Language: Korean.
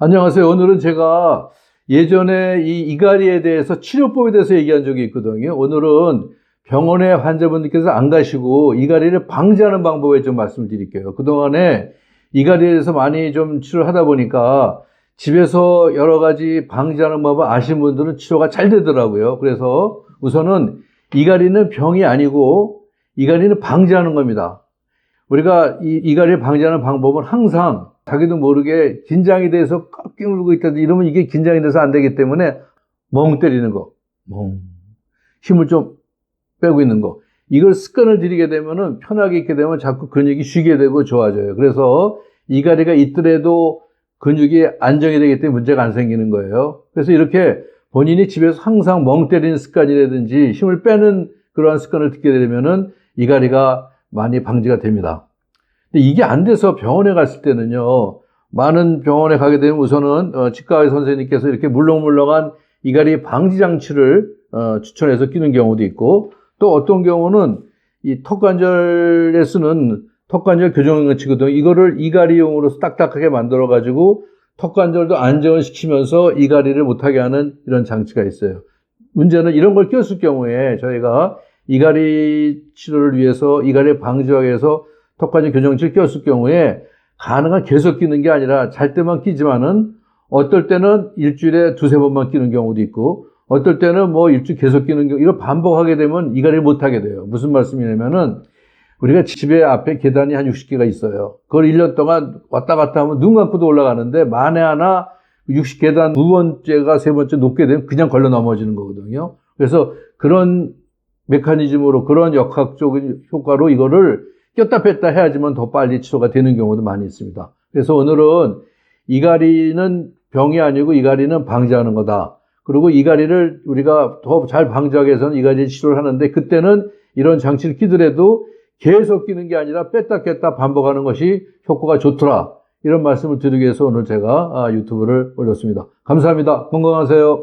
안녕하세요. 오늘은 제가 예전에 이 이갈이에 대해서 치료법에 대해서 얘기한 적이 있거든요. 오늘은 병원에 환자분들께서 안 가시고 이갈이를 방지하는 방법에 좀 말씀드릴게요. 그동안에 이갈이에 대해서 많이 좀 치료를 하다 보니까 집에서 여러 가지 방지하는 방법 아시는 분들은 치료가 잘 되더라고요. 그래서 우선은 이갈이는 병이 아니고 이갈이는 방지하는 겁니다. 우리가 이갈이를 방지하는 방법은 항상 자기도 모르게 긴장이 돼서 꽉 끼물고 있다 이러면 이게 긴장이 돼서 안 되기 때문에 멍 때리는 거, 힘을 좀 빼고 있는 거, 이걸 습관을 들이게 되면은 편하게 있게 되면 자꾸 근육이 쉬게 되고 좋아져요. 그래서 이갈이가 있더라도 근육이 안정이 되기 때문에 문제가 안 생기는 거예요. 그래서 이렇게 본인이 집에서 항상 멍 때리는 습관이라든지 힘을 빼는 그러한 습관을 듣게 되면은 이갈이가 많이 방지가 됩니다. 근데 이게 안 돼서 병원에 갔을 때는요, 많은 병원에 가게 되면 우선은 치과 선생님께서 이렇게 물렁물렁한 이갈이 방지 장치를 추천해서 끼는 경우도 있고, 또 어떤 경우는 이 턱관절에 쓰는 턱관절 교정장치거든요. 이거를 이갈이용으로 딱딱하게 만들어 가지고 턱관절도 안정을 시키면서 이갈이를 못하게 하는 이런 장치가 있어요. 문제는 이런 걸 꼈을 경우에 저희가 이갈이 치료를 위해서 이갈이 방지하기 위해서 턱관절 교정치를 꼈을 경우에 가능한 계속 끼는 게 아니라 잘 때만 끼지만은 어떨 때는 일주일에 두세 번만 끼는 경우도 있고 어떨 때는 뭐 일주일 계속 끼는 경우, 이걸 반복하게 되면 이갈이를 못하게 돼요. 무슨 말씀이냐면은 우리가 집에 앞에 계단이 한 60개가 있어요. 그걸 1년 동안 왔다 갔다 하면 눈 감고도 올라가는데 만에 하나 60계단 두 번째가 세 번째 높게 되면 그냥 걸려 넘어지는 거거든요. 그래서 그런 메커니즘으로 그런 역학적인 효과로 이거를 꼈다 뺐다 해야지만 더 빨리 치료가 되는 경우도 많이 있습니다. 그래서 오늘은 이갈이는 병이 아니고 이갈이는 방지하는 거다. 그리고 이갈이를 우리가 더 잘 방지하기 위해서는 이갈이 치료를 하는데 그때는 이런 장치를 끼더라도 계속 끼는 게 아니라 뺐다 꼈다 반복하는 것이 효과가 좋더라. 이런 말씀을 드리기 위해서 오늘 제가 유튜브를 올렸습니다. 감사합니다. 건강하세요.